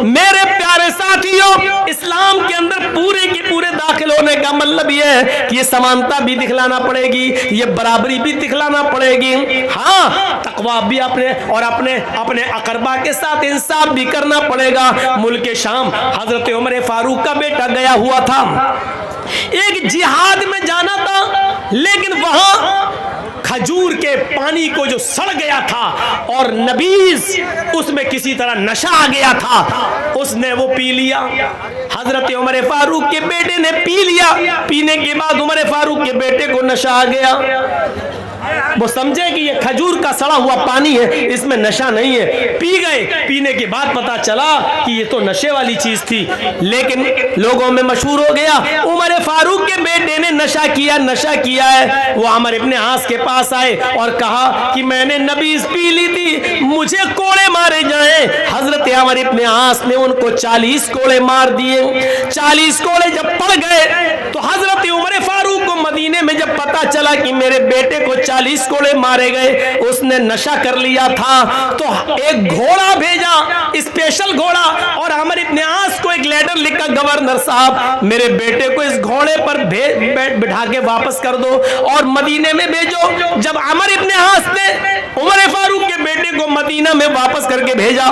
मेरे प्यारे साथियों, इस्लाम के अंदर पूरे के पूरे दाखिल होने का मतलब यह है कि ये समानता भी दिखलाना पड़ेगी, ये बराबरी भी दिखलाना पड़ेगी। हाँ, तकवा भी अपने अकरबा के साथ इंसाफ भी करना पड़ेगा। मुल्क शाम हजरत उमर फारूक का बेटा गया हुआ था, एक जिहाद में जाना था, लेकिन वहां खजूर के पानी को जो सड़ गया था और नबीज उसमें किसी तरह नशा आ गया था, उसने वो पी लिया। हजरत उमर फारूक के बेटे ने पी लिया। पीने के बाद उमर फारूक के बेटे को नशा आ गया। वो समझे कि ये खजूर का सड़ा हुआ पानी है, इसमें नशा नहीं है। पी गए। पीने के बाद पता चला कि ये तो नशे वाली चीज थी, लेकिन लोगों में मशहूर हो गया उमर फारूक के बेटे ने नशा किया है। वो अमर इब्ने आस के पास आए और कहा कि मैंने नबीज पी ली थी, मुझे कोड़े मारे जाए। हजरत अमर इब्ने आस ने उनको 40 कोड़े मार दिए। 40 कोड़े जब पड़ गए तो हजरत उमर फारूक को मदीने में जब पता चला कि मेरे बेटे को 40 कोड़े मारे गए, उसने नशा कर लिया था, तो एक घोड़ा भेजा, स्पेशल घोड़ा, और अमर इब्ने आस को एक लेटर लिखा, गवर्नर साहब मेरे बेटे को इस घोड़े पर बिठा के वापस कर दो और मदीने में भेजो। जब अमर इब्ने आस ने उमर फारूक के बेटे को मदीना में वापस करके भेजा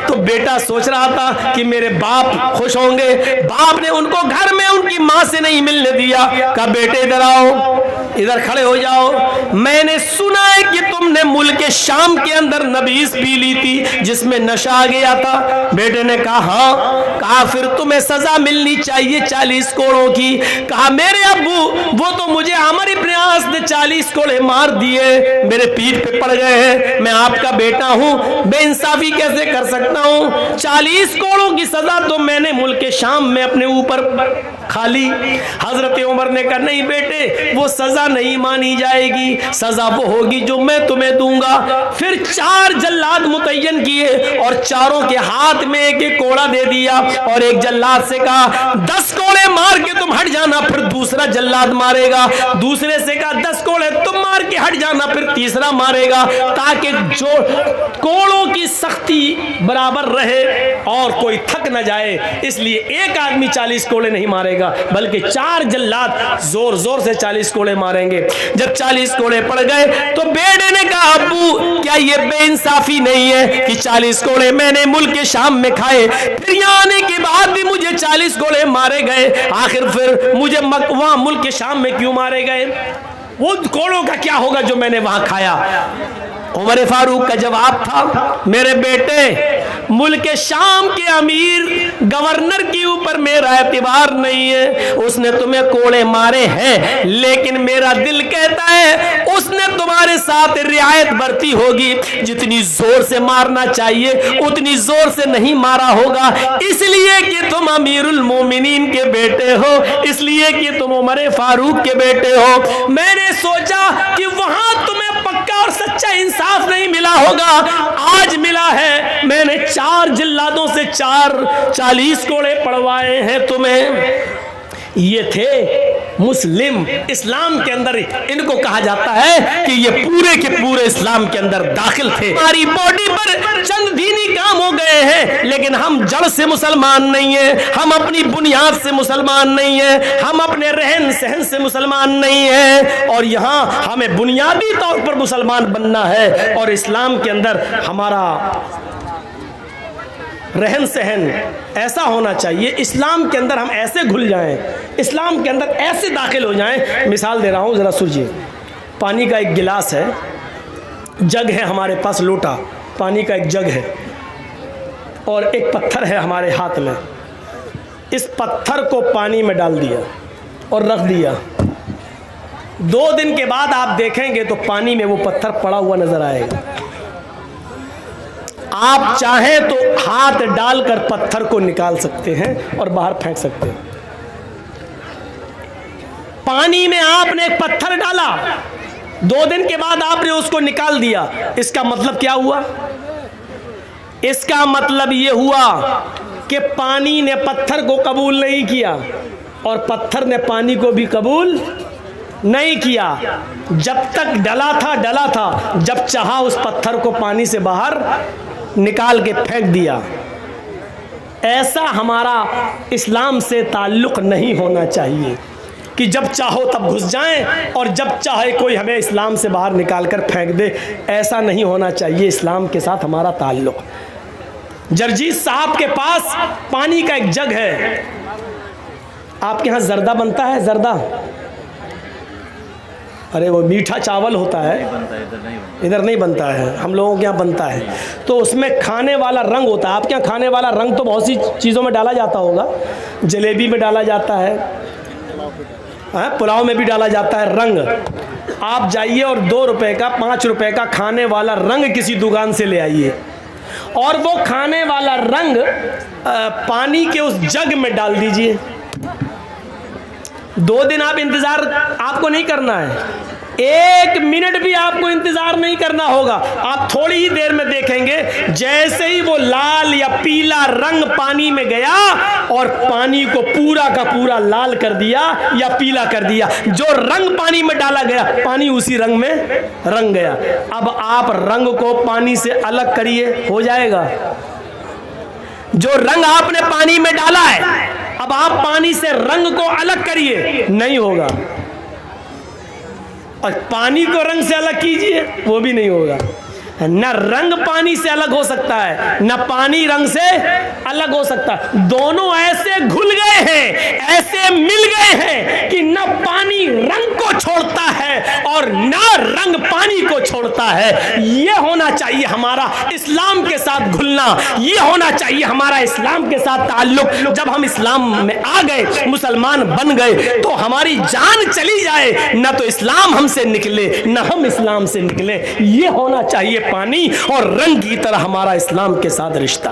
तो बेटा सोच रहा था कि मेरे बाप खुश होंगे। बाप ने उनको घर में उनकी मां से नहीं मिलने दिया। कहा बेटे इधर आओ, इधर खड़े हो जाओ, मैंने सुना है कि तुमने मुल्क शाम के अंदर नबीज पी ली थी जिसमें नशा आ गया था। बेटे ने कहा हाँ। कहा फिर तुम्हें सजा मिलनी चाहिए 40 कोड़ों की। कहा मेरे अब्बू वो तो मुझे अमर इब्ने आस ने 40 कोड़े मार दिए, मेरे पीठ पे पड़ गए हैं, मैं आपका बेटा हूं, बेइंसाफी कैसे कर सकता हूं? 40 कोड़ों की सजा तो मैंने मुल्क शाम में अपने ऊपर खा ली। हजरत उमर ने कहा नहीं बेटे, वो सजा नहीं मानी जाएगी, सजा वो होगी जो मैं तुम्हें दूंगा। फिर 4 जल्लाद मुतय्यन किए और चारों के हाथ में एक एक कोड़ा दे दिया और एक जल्लाद से कहा 10 कोड़े मार के तुम हट जाना। फिर दूसरा जल्लाद मारेगा, दूसरे से कहा 10 कोड़े तुम मार के हट जाना। फिर तीसरा मारेगा, ताकि जो कोड़ों की सख्ती बराबर रहे और कोई थक न जाए। इसलिए एक आदमी 40 कोड़े नहीं मारेगा, बल्कि 4 जल्लाद जोर जोर से 40 कोड़े मारेंगे। जब 40 कोड़े पड़ गए तो बेटे ने कहा अब्बू क्या ये बेइंसाफी नहीं है कि 40 कोड़े मैंने मुल्क शाम में खाए, फिर यहाँ आने के बाद भी मुझे 40 कोड़े मारे गए, आखिर फिर मुझे वहां मुल्क शाम में क्यों मारे गए? वो कोड़ों का क्या होगा जो मैंने वहां खाया? उमर फारूक का जवाब था मेरे बेटे, मुल्क शाम के अमीर गवर्नर के ऊपर मेरा एतबार नहीं है, उसने तुम्हें कोड़े मारे हैं, लेकिन मेरा दिल कहता है उसने तुम्हारे साथ रियायत बरती होगी, जितनी जोर से मारना चाहिए उतनी जोर से नहीं मारा होगा, इसलिए कि तुम अमीरुल मोमिनीन के बेटे हो, इसलिए कि तुम उमर फारूक के बेटे हो। मैंने सोचा कि वहां तुम्हें पक्का और सच्चा इंसाफ नहीं मिला होगा, आज मिला है। मैंने 4 जिल्लादों से 40 कोड़े पड़वाए हैं तुम्हें। ये थे मुस्लिम। इस्लाम के अंदर इनको कहा जाता है कि ये पूरे के पूरे इस्लाम के अंदर दाखिल थे। हमारी बॉडी पर चंद दीनी काम हो गए हैं, लेकिन हम जड़ से मुसलमान नहीं है, हम अपनी बुनियाद से मुसलमान नहीं है, हम अपने रहन सहन से मुसलमान नहीं है, और यहाँ हमें बुनियादी तौर पर मुसलमान बनना है। और इस्लाम के अंदर हमारा रहन सहन ऐसा होना चाहिए, इस्लाम के अंदर हम ऐसे घुल जाएं, इस्लाम के अंदर ऐसे दाखिल हो जाएं। मिसाल दे रहा हूँ, ज़रा सुनिए। पानी का एक गिलास है, जग है हमारे पास, लोटा पानी का एक जग है, और एक पत्थर है हमारे हाथ में। इस पत्थर को पानी में डाल दिया और रख दिया। 2 दिन के बाद आप देखेंगे तो पानी में वो पत्थर पड़ा हुआ नजर आएगा। आप चाहें तो हाथ डालकर पत्थर को निकाल सकते हैं और बाहर फेंक सकते हैं। पानी में आपने एक पत्थर डाला, 2 दिन के बाद आपने उसको निकाल दिया, इसका मतलब क्या हुआ? इसका मतलब यह हुआ कि पानी ने पत्थर को कबूल नहीं किया और पत्थर ने पानी को भी कबूल नहीं किया। जब तक डला था, जब चाहा उस पत्थर को पानी से बाहर निकाल के फेंक दिया। ऐसा हमारा इस्लाम से ताल्लुक़ नहीं होना चाहिए कि जब चाहो तब घुस जाएं और जब चाहे कोई हमें इस्लाम से बाहर निकाल कर फेंक दे। ऐसा नहीं होना चाहिए इस्लाम के साथ हमारा ताल्लुक़। जरजीत साहब के पास पानी का एक जग है। आपके यहाँ जर्दा बनता है? जर्दा, अरे वो मीठा चावल होता है, इधर नहीं बनता है, हम लोगों के यहाँ बनता है। तो उसमें खाने वाला रंग होता है। आपके यहाँ खाने वाला रंग तो बहुत सी चीज़ों में डाला जाता होगा। जलेबी में डाला जाता है, पुलाव में भी डाला जाता है रंग। आप जाइए और 2 रुपए का 5 रुपए का खाने वाला रंग किसी दुकान से ले आइए और वो खाने वाला रंग पानी के उस जग में डाल दीजिए। 2 दिन आप इंतज़ार आपको नहीं करना है, 1 मिनट भी आपको इंतज़ार नहीं करना होगा। आप थोड़ी ही देर में देखेंगे जैसे ही वो लाल या पीला रंग पानी में गया और पानी को पूरा का पूरा लाल कर दिया या पीला कर दिया, जो रंग पानी में डाला गया पानी उसी रंग में रंग गया। अब आप रंग को पानी से अलग करिए, हो जाएगा? जो रंग आपने पानी में डाला है, अब आप पानी से रंग को अलग करिए, नहीं होगा। और पानी को रंग से अलग कीजिए, वो भी नहीं होगा। न रंग पानी से अलग हो सकता है, न पानी रंग से अलग हो सकता है। दोनों ऐसे घुल गए हैं, ऐसे मिल गए हैं कि न पानी रंग को छोड़ता है और न रंग पानी को छोड़ता है। ये होना चाहिए हमारा इस्लाम के साथ घुलना, ये होना चाहिए हमारा इस्लाम के साथ ताल्लुक। जब हम इस्लाम में आ गए, मुसलमान बन गए, तो हमारी जान चली जाए, न तो इस्लाम हमसे निकले न हम इस्लाम से निकले। ये होना चाहिए पानी और रंग की तरह हमारा इस्लाम के साथ रिश्ता।